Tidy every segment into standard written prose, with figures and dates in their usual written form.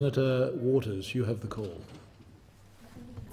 Senator Waters, you have the call.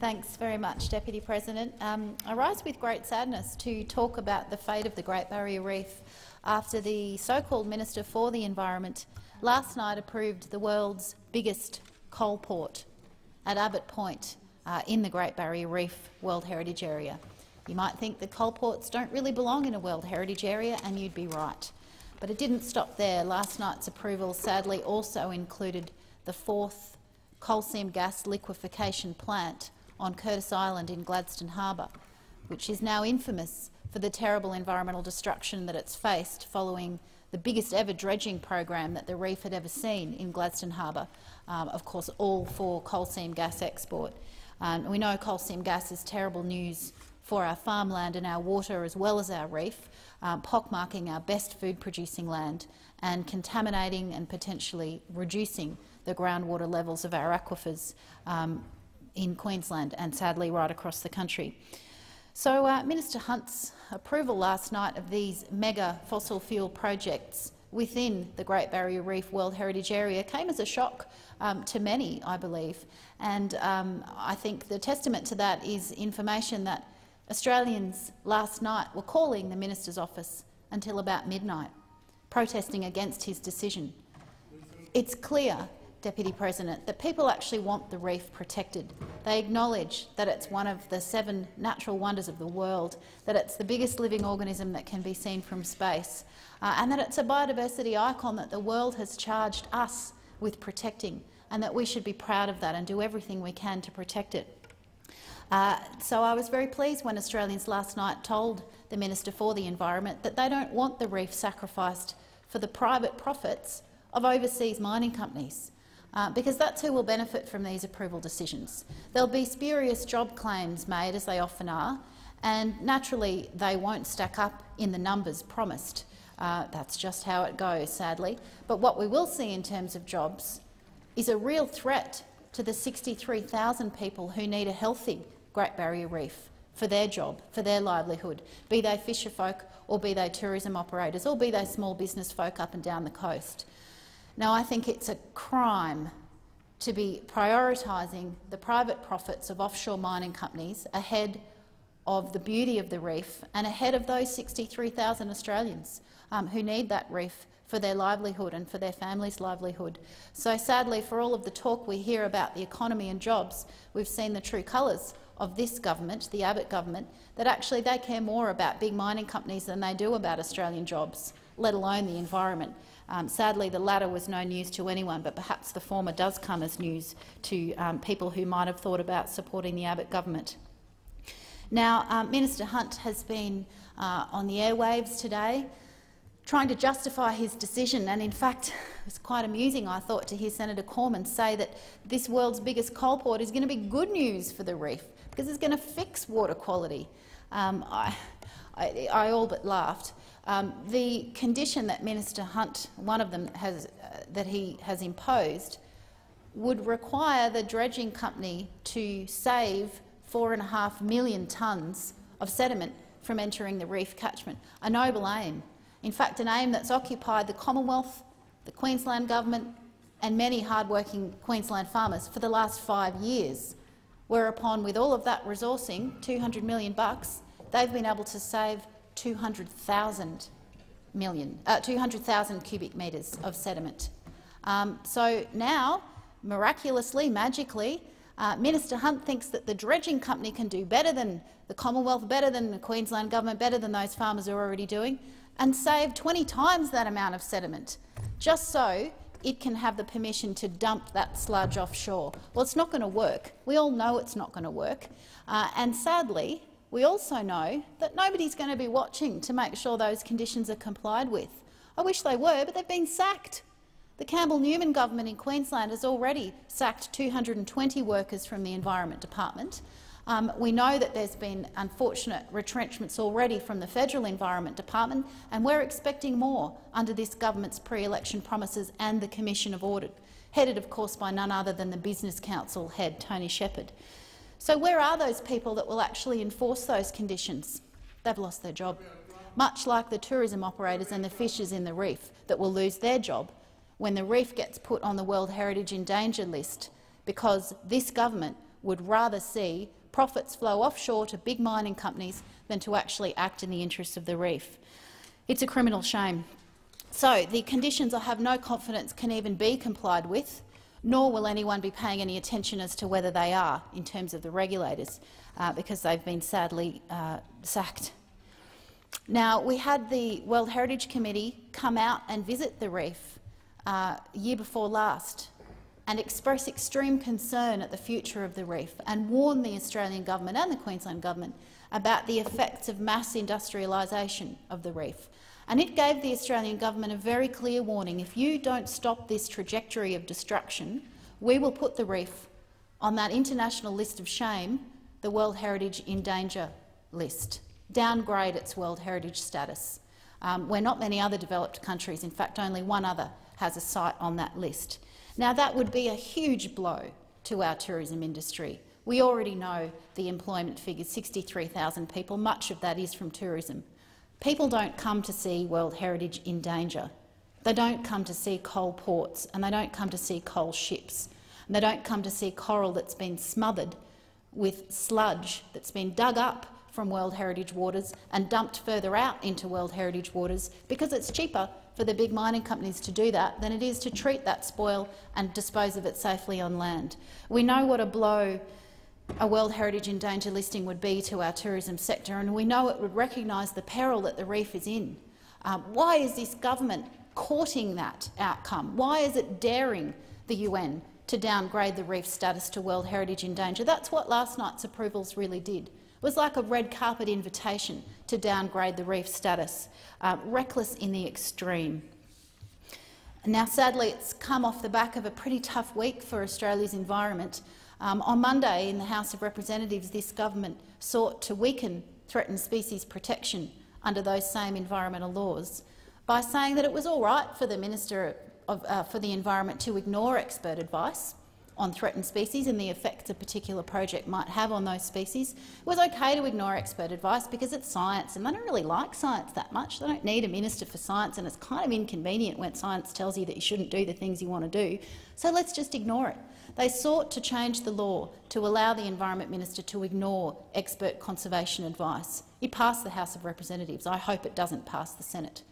Thanks very much, Deputy President. I rise with great sadness to talk about the fate of the Great Barrier Reef after the so-called Minister for the Environment last night approved the world's biggest coal port at Abbot Point in the Great Barrier Reef World Heritage Area. You might think that coal ports don't really belong in a World Heritage Area, and you'd be right. But it didn't stop there. Last night's approval sadly also included the fourth coal seam gas liquefaction plant on Curtis Island in Gladstone Harbour, which is now infamous for the terrible environmental destruction that it's faced following the biggest ever dredging program that the reef had ever seen in Gladstone Harbour, of course all for coal seam gas export. We know coal seam gas is terrible news for our farmland and our water as well as our reef, pockmarking our best food-producing land and contaminating and potentially reducing the groundwater levels of our aquifers in Queensland and sadly right across the country. So Minister Hunt's approval last night of these mega fossil fuel projects within the Great Barrier Reef World Heritage Area came as a shock to many, I believe, and I think the testament to that is information that Australians last night were calling the Minister's office until about midnight, protesting against his decision. It's clear, Deputy President, that people actually want the reef protected. They acknowledge that it's one of the 7 natural wonders of the world, that it's the biggest living organism that can be seen from space, and that it's a biodiversity icon that the world has charged us with protecting, and that we should be proud of that and do everything we can to protect it. So I was very pleased when Australians last night told the Minister for the Environment that they don't want the reef sacrificed for the private profits of overseas mining companies, because that's who will benefit from these approval decisions. There'll be spurious job claims made, as they often are, and naturally they won't stack up in the numbers promised. That's just how it goes, sadly. But what we will see in terms of jobs is a real threat to the 63,000 people who need a healthy Great Barrier Reef for their job, for their livelihood, be they fisher folk or be they tourism operators or be they small business folk up and down the coast. Now, I think it's a crime to be prioritising the private profits of offshore mining companies ahead of the beauty of the reef and ahead of those 63,000 Australians who need that reef for their livelihood and for their families' livelihood. So sadly, for all of the talk we hear about the economy and jobs, we've seen the true colours of this government, the Abbott government, that actually they care more about big mining companies than they do about Australian jobs, let alone the environment. Sadly, the latter was no news to anyone, but perhaps the former does come as news to people who might have thought about supporting the Abbott government. Now, Minister Hunt has been on the airwaves today trying to justify his decision, and in fact it was quite amusing, I thought, to hear Senator Cormann say that this world's biggest coal port is going to be good news for the reef because it's going to fix water quality. I all but laughed. The condition that Minister Hunt, one of them, that he has imposed, would require the dredging company to save 4.5 million tonnes of sediment from entering the reef catchment. A noble aim. In fact, an aim that's occupied the Commonwealth, the Queensland government and many hard-working Queensland farmers for the last 5 years, whereupon, with all of that resourcing, $200 million, they've been able to save 200,000 cubic metres of sediment. So now, miraculously, magically, Minister Hunt thinks that the dredging company can do better than the Commonwealth, better than the Queensland government, better than those farmers are already doing, and save 20 times that amount of sediment, just so it can have the permission to dump that sludge offshore. Well, it's not going to work. We all know it's not going to work. And sadly, we also know that nobody's going to be watching to make sure those conditions are complied with. I wish they were, but they've been sacked. The Campbell-Newman government in Queensland has already sacked 220 workers from the Environment Department. We know that there's been unfortunate retrenchments already from the Federal Environment Department, and we're expecting more under this government's pre-election promises and the Commission of Audit, headed of course by none other than the Business Council head, Tony Shepherd. So where are those people that will actually enforce those conditions? They've lost their job, much like the tourism operators and the fishers in the reef that will lose their job when the reef gets put on the World Heritage in Danger list, because this government would rather see profits flow offshore to big mining companies than to actually act in the interests of the reef. It's a criminal shame. So the conditions, I have no confidence, can even be complied with, nor will anyone be paying any attention as to whether they are in terms of the regulators, because they've been sadly sacked. Now, we had the World Heritage Committee come out and visit the reef year before last and express extreme concern at the future of the reef and warn the Australian government and the Queensland government about the effects of mass industrialisation of the reef. And it gave the Australian government a very clear warning: if you don't stop this trajectory of destruction, we will put the reef on that international list of shame, the World Heritage in Danger list, downgrade its World Heritage status, where not many other developed countries, in fact only one other, has a site on that list. Now, that would be a huge blow to our tourism industry. We already know the employment figures, 63,000 people. Much of that is from tourism. People don't come to see World Heritage in Danger. They don't come to see coal ports, and they don't come to see coal ships. And they don't come to see coral that's been smothered with sludge that's been dug up from World Heritage waters and dumped further out into World Heritage waters, because it's cheaper for the big mining companies to do that than it is to treat that spoil and dispose of it safely on land. We know what a blow a World Heritage in Danger listing would be to our tourism sector, and we know it would recognise the peril that the reef is in. Why is this government courting that outcome? Why is it daring the UN to downgrade the reef status to World Heritage in Danger? That's what last night's approvals really did. It was like a red carpet invitation to downgrade the reef status, reckless in the extreme. Now, sadly, it's come off the back of a pretty tough week for Australia's environment. On Monday, in the House of Representatives, this government sought to weaken threatened species protection under those same environmental laws by saying that it was all right for the Minister for the Environment to ignore expert advice on threatened species and the effects a particular project might have on those species. It was okay to ignore expert advice because it's science, and they don't really like science that much. They don't need a minister for science, and it's kind of inconvenient when science tells you that you shouldn't do the things you want to do, so let's just ignore it. They sought to change the law to allow the Environment Minister to ignore expert conservation advice. It passed the House of Representatives. I hope it doesn't pass the Senate.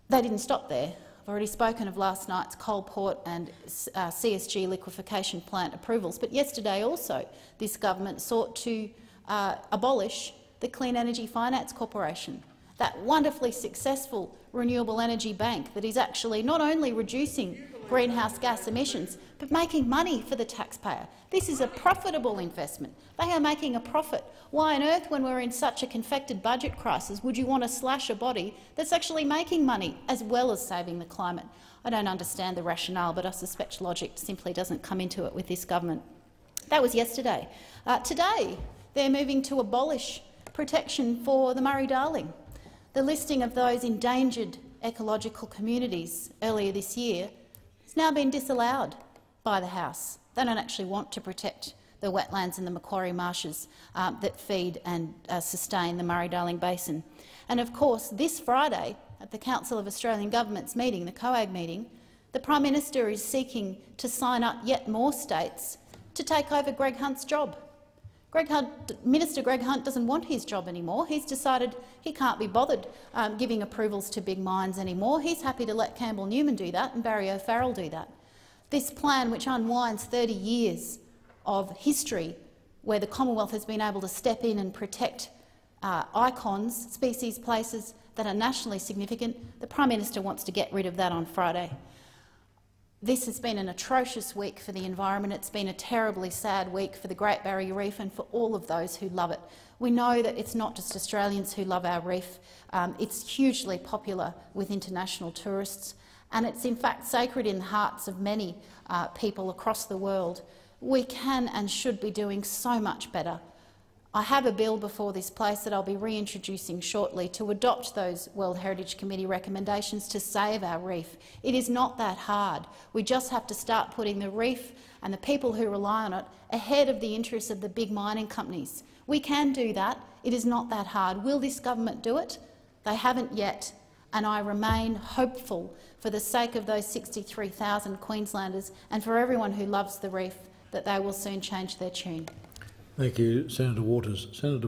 They didn't stop there. I've already spoken of last night's coal port and CSG liquefaction plant approvals, but yesterday also this government sought to abolish the Clean Energy Finance Corporation, that wonderfully successful renewable energy bank that is actually not only reducing greenhouse gas emissions but making money for the taxpayer. This is a profitable investment. They are making a profit. Why on earth, when we're in such a confected budget crisis, would you want to slash a body that's actually making money as well as saving the climate? I don't understand the rationale, but I suspect logic simply doesn't come into it with this government. That was yesterday. Today, they're moving to abolish protection for the Murray-Darling. The listing of those endangered ecological communities earlier this year has now been disallowed by the House. They don't actually want to protect the wetlands and the Macquarie marshes that feed and sustain the Murray-Darling Basin. And of course, this Friday, at the Council of Australian Governments meeting, the COAG meeting, the Prime Minister is seeking to sign up yet more states to take over Greg Hunt's job. Minister Greg Hunt doesn't want his job anymore. He's decided he can't be bothered giving approvals to big mines anymore. He's happy to let Campbell Newman do that and Barry O'Farrell do that. This plan, which unwinds 30 years of history where the Commonwealth has been able to step in and protect icons, species, places that are nationally significant, the Prime Minister wants to get rid of that on Friday. This has been an atrocious week for the environment. It's been a terribly sad week for the Great Barrier Reef and for all of those who love it. We know that it's not just Australians who love our reef. It's hugely popular with international tourists, and it's in fact sacred in the hearts of many people across the world. We can and should be doing so much better. I have a bill before this place that I'll be reintroducing shortly to adopt those World Heritage Committee recommendations to save our reef. It is not that hard. We just have to start putting the reef and the people who rely on it ahead of the interests of the big mining companies. We can do that. It is not that hard. Will this government do it? They haven't yet, and I remain hopeful for the sake of those 63,000 Queenslanders and for everyone who loves the reef that they will soon change their tune. Thank you, Senator Waters. Senator